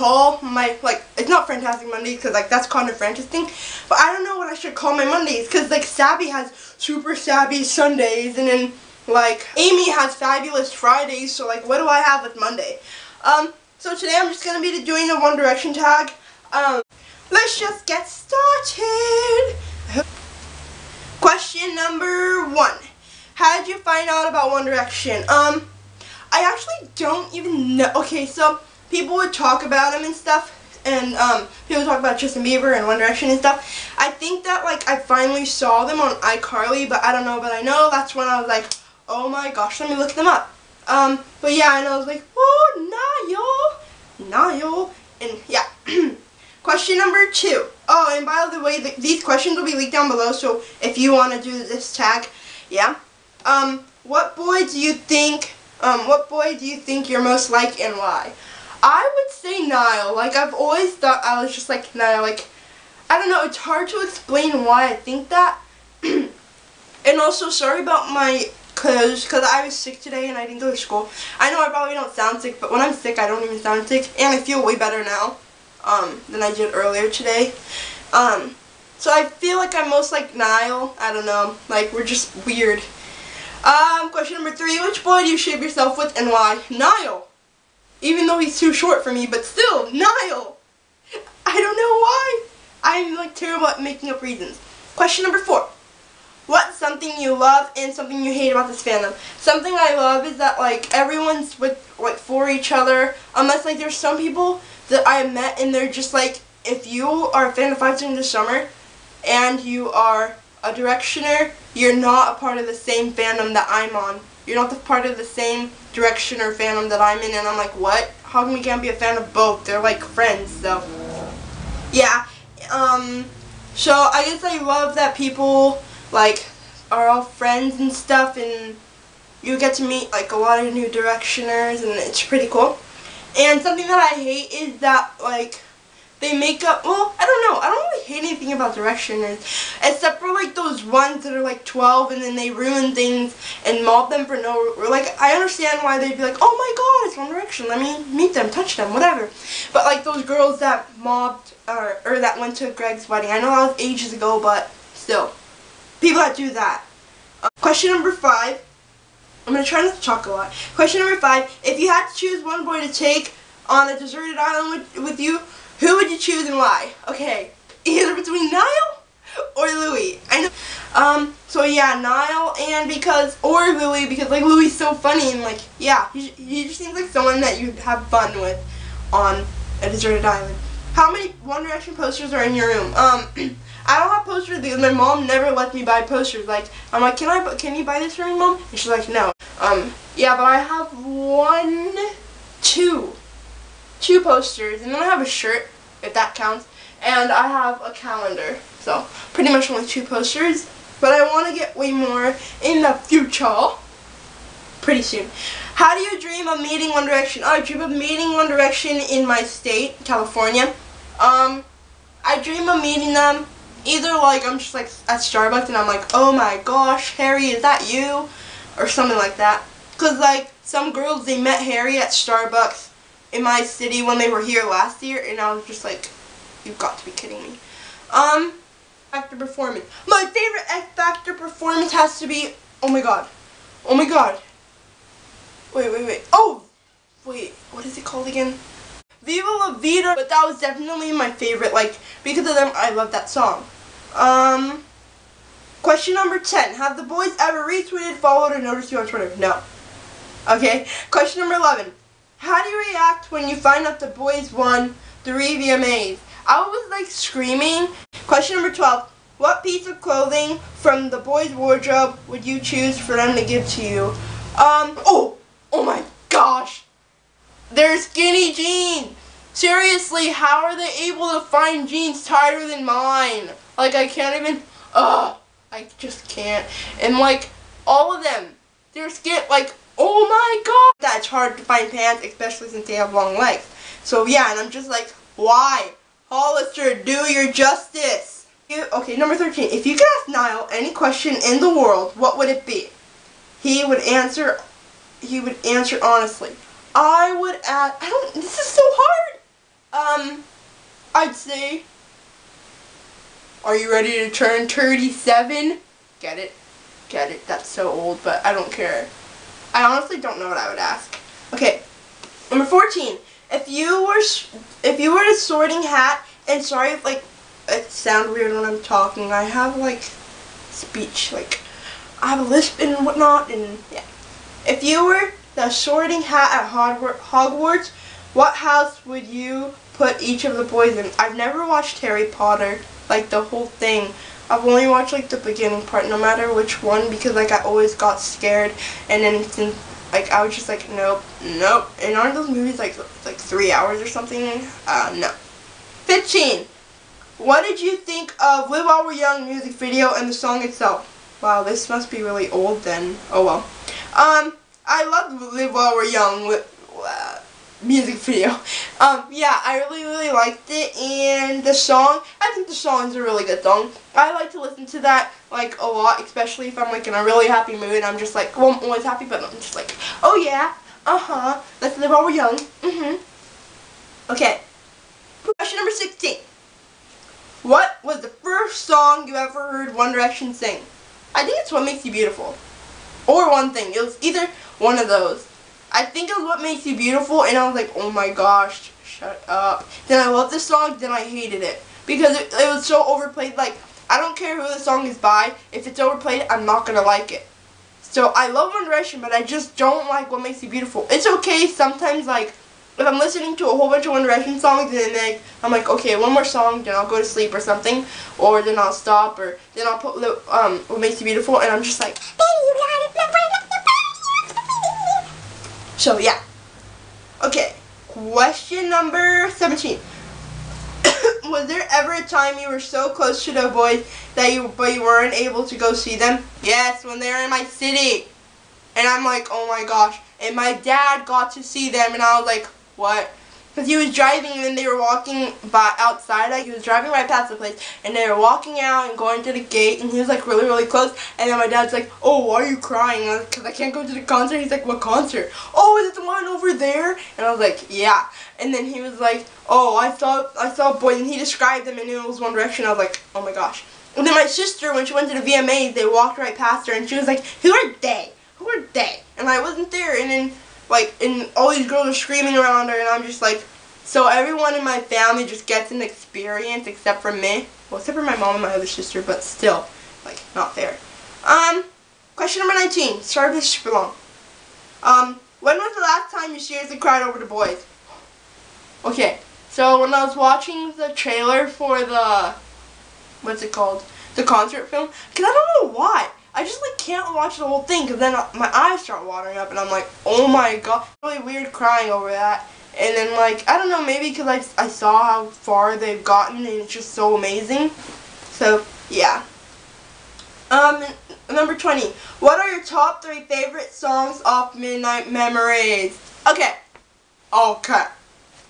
call my, like, it's not Fantastic Mondays because, like, that's Connor Francis thing, but I don't know what I should call my Mondays because, like, Sabby has Super Sabby Sundays, and then, like, Amy has Fabulous Fridays, so, like, what do I have with Monday? So today I'm just going to be doing the One Direction tag. Let's just get started. Question number 1. How did you find out about One Direction? I actually don't even know. Okay, so people would talk about him and stuff, and people would talk about Justin Bieber and One Direction and stuff. I think that, like, I finally saw them on iCarly, but I don't know, but I know that's when I was like, oh my gosh, let me look them up. But yeah, and I was like, oh, Niall, and yeah. Question number 2. Oh, and by the way, these questions will be linked down below, so if you want to do this tag, yeah. What boy do you think you're most like and why? I would say Niall. Like, I've always thought I was just like Niall. Like, I don't know, it's hard to explain why I think that. And also, sorry about my clothes, because I was sick today and I didn't go to school. I know I probably don't sound sick, but when I'm sick, I don't even sound sick, and I feel way better now than I did earlier today. So I feel like I'm most like Niall. I don't know, like, we're just weird. Question number 3, which boy do you shave yourself with and why? Niall. Even though he's too short for me, but still, Niall. I don't know why. I'm, like, terrible at making up reasons. Question number 4. What's something you love and something you hate about this fandom? Something I love is that, like, everyone's for each other, unless, like, there's some people that I have met and they're just like, if you are a fan of 5 Seconds of Summer and you are a Directioner, you're not a part of the same fandom that I'm on. You're not the part of the same Directioner fandom that I'm in, and I'm like, what? How come you can't be a fan of both? They're like friends, so yeah. So I guess I love that people, like, are all friends and stuff, and you get to meet, like, a lot of new Directioners, and it's pretty cool. And something that I hate is that, like, they make up, well, I don't know, I don't really hate anything about Directioners, except for, like, those ones that are, like, 12 and then they ruin things and mob them for no, like, I understand why they'd be like, oh my god, it's One Direction, let me meet them, touch them, whatever. But, like, those girls that mobbed, or that went to Greg's wedding, I know that was ages ago, but still, people that do that. Question number 5. I'm going to try not to talk a lot. Question number 5. If you had to choose one boy to take on a deserted island with you, who would you choose and why? Okay, either between Niall or Louis. I know. So yeah, Niall or Louis, because, like, Louis is so funny and, like, yeah, he just seems like someone that you'd have fun with on a deserted island. How many One Direction posters are in your room? I don't have posters because my mom never lets me buy posters. Like, I'm like, can you buy this for me, Mom? And she's like, no. Yeah, but I have two posters, and then I have a shirt, if that counts, and I have a calendar. So, pretty much only 2 posters, but I want to get way more in the future, pretty soon. How do you dream of meeting One Direction? I dream of meeting One Direction in my state, California. I dream of meeting them. Either, like, I'm just, like, at Starbucks and I'm like, oh my gosh, Harry, is that you? Or something like that. Because, like, some girls, they met Harry at Starbucks in my city when they were here last year, and I was just like, you've got to be kidding me. X Factor performance. My favorite X Factor performance has to be, oh my god. Wait. Oh, wait, what is it called again? Viva La Vida, but that was definitely my favorite, like, because of them, I love that song. Question number 10. Have the boys ever retweeted, followed, or noticed you on Twitter? No. Okay. Question number 11. How do you react when you find out the boys won 3 VMAs? I was, like, screaming. Question number 12. What piece of clothing from the boys' wardrobe would you choose for them to give to you? Oh my gosh. They're skinny jeans. Seriously, how are they able to find jeans tighter than mine? Like, I can't even, I just can't. And, like, all of them, they're skin, like, oh my god. That's hard to find pants, especially since they have long legs. So, yeah, and I'm just like, why? Hollister, do your justice. Okay, number 13. If you could ask Niall any question in the world, what would it be? He would answer honestly. This is so hard. I'd say, are you ready to turn 37? Get it? Get it. That's so old, but I don't care. I honestly don't know what I would ask. Okay, number 14. If you were a sorting hat, and sorry if like it sounds weird when I'm talking. I have like speech, like I have a lisp and whatnot, and yeah. If you were the sorting hat at Hogwarts, what house would you put each of the boys in? I've never watched Harry Potter, like the whole thing. I've only watched like the beginning part, no matter which one, because like I always got scared, and then since like I was just like nope. And aren't those movies like 3 hours or something? No. 15. What did you think of Live While We're Young music video and the song itself? Wow, this must be really old then. Oh well. I love Live While We're Young music video. Yeah, I really liked it, and the song, I think the song is a really good song. I like to listen to that like a lot, especially if I'm like in a really happy mood. I'm just like, well, I'm always happy, but I'm just like, oh yeah, let's live while we're young. Okay. Question number 16. What was the first song you ever heard One Direction sing? I think it's What Makes You Beautiful. Or One Thing. It was either one of those. I think it was What Makes You Beautiful, and I was like, oh my gosh, shut up. Then I loved the song, then I hated it. Because it was so overplayed. Like, I don't care who the song is by. If it's overplayed, I'm not going to like it. So I love One Direction, but I just don't like What Makes You Beautiful. It's okay sometimes, like, if I'm listening to a whole bunch of One Direction songs, and then I'm like, okay, one more song, then I'll go to sleep or something. Or then I'll stop, or then I'll put What Makes You Beautiful, and I'm just like, so yeah. Okay, question number 17. Was there ever a time you were so close to the boys that you weren't able to go see them? Yes, when they were in my city. And I'm like, oh my gosh. And my dad got to see them, and I was like, what? Because he was driving, and then they were walking by outside. Like, he was driving right past the place, and they were walking out and going to the gate, and he was like really close. And then my dad's like, oh, why are you crying? Because I can't go to the concert. He's like, what concert? Oh, is it the one over there? And I was like, yeah. And then he was like, oh, I saw a boy, and he described them, and it was One Direction. I was like, oh my gosh. And then my sister, when she went to the VMAs, they walked right past her, and she was like, who are they? Who are they? And I wasn't there, and then and all these girls are screaming around her, and I'm just like, so everyone in my family just gets an experience except for me. Well, except for my mom and my other sister, but still, like, not fair. Question number 19. Sorry if this is super long. When was the last time you seriously cried over the boys? Okay, so when I was watching the trailer for the, what's it called? The concert film, because I don't know why. I just like can't watch the whole thing, because then my eyes start watering up, and I'm like, oh my god, really weird crying over that. And then like, I don't know, maybe because I saw how far they've gotten, and it's just so amazing. So yeah. Number 20. What are your top 3 favorite songs off Midnight Memories? Okay.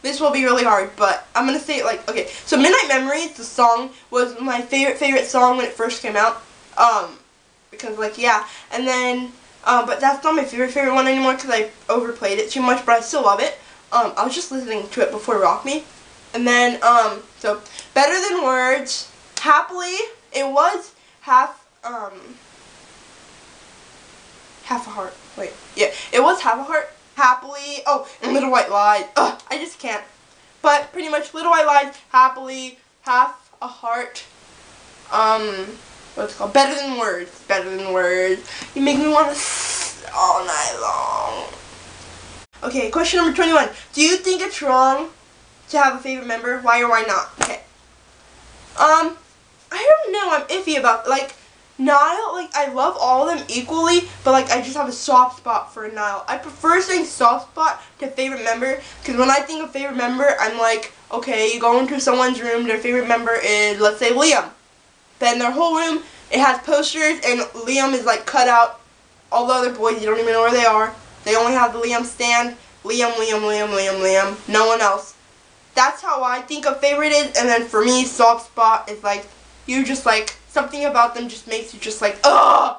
This will be really hard, but I'm gonna say it like, okay. So Midnight Memories, the song, was my favorite song when it first came out. Because like, yeah. And then, but that's not my favorite one anymore because I overplayed it too much, but I still love it. I was just listening to it before Rock Me. And then, so, Better Than Words, Happily, it was half a heart. Wait, yeah, it was half a heart. Happily, oh, and Little White Lies. Ugh, I just can't. But pretty much Little White Lies, Happily, Half a Heart, what's it called? Better Than Words. Better Than Words. You make me want to all night long. Okay, question number 21. Do you think it's wrong to have a favorite member? Why or why not? Okay. I don't know. I'm iffy about, like, Niall, like, I love all of them equally, but, like, I just have a soft spot for Niall. I prefer saying soft spot to favorite member, because when I think of favorite member, I'm like, okay, you go into someone's room, their favorite member is, let's say, Liam. Then their whole room, it has posters, and Liam is, like, cut out. All the other boys, you don't even know where they are. They only have the Liam stand. Liam. No one else. That's how I think a favorite is, and then for me, soft spot is, like, you just, like, something about them just makes you just, like, ugh!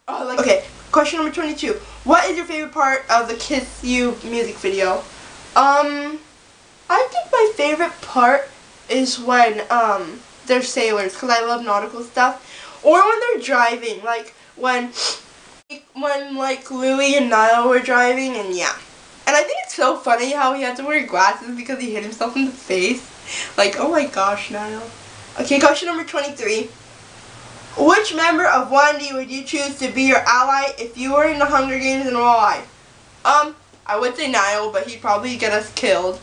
Like, okay, question number 22. What is your favorite part of the Kiss You music video? I I think my favorite part is when they're sailors, because I love nautical stuff, or when they're driving, like when like Louie and Niall were driving, and yeah. And I think it's so funny how he had to wear glasses because he hit himself in the face. Like, oh my gosh, Niall. Okay, question number 23. Which member of 1D would you choose to be your ally if you were in the Hunger Games and why? I would say Niall, but he'd probably get us killed.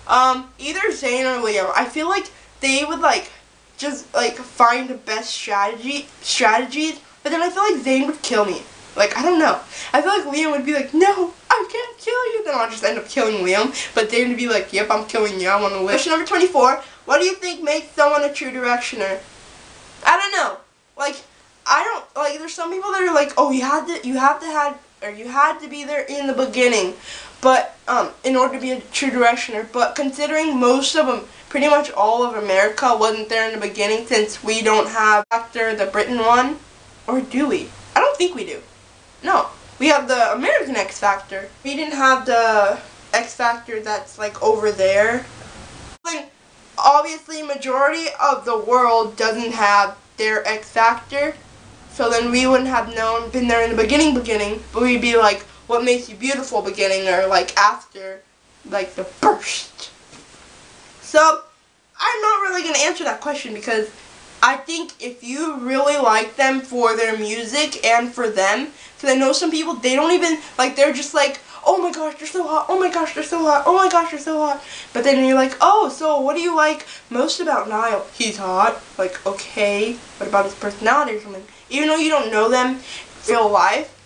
Either Zane or Liam. I feel like they would just find the best strategies, but then I feel like Zane would kill me. Like, I don't know. I feel like Liam would be like, no, I can't kill you. Then I'll just end up killing Liam. But Zane would be like, yep, I'm killing you. I want to live. Question number 24. What do you think makes someone a true directioner? I don't know. There's some people that are like, oh, you had to be there in the beginning, but in order to be a true directioner. But considering most of them, pretty much all of America wasn't there in the beginning, since we don't have Factor, the Britain one, or do we? I don't think we do. No, we have the American X Factor. We didn't have the X Factor that's like over there. Like, obviously, majority of the world doesn't have their X Factor. So then we wouldn't have been there in the beginning, but we'd be like, what makes you beautiful beginning, or like after, like the burst. So, I'm not really going to answer that question, because I think if you really like them for their music and for them, because I know some people, they don't even, they're just like, oh my gosh, they're so hot, oh my gosh, they're so hot, oh my gosh, they're so hot. But then you're like, oh, so what do you like most about Niall? He's hot. Like, okay, what about his personality or something? Even though you don't know them in real life,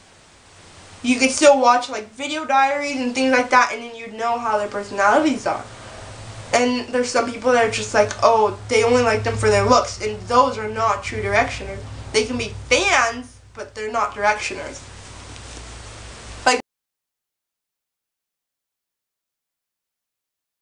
you could still watch video diaries and things like that, and then you'd know how their personalities are. And there's some people that are just like, oh, they only like them for their looks, and those are not true directioners. They can be fans, but they're not directioners.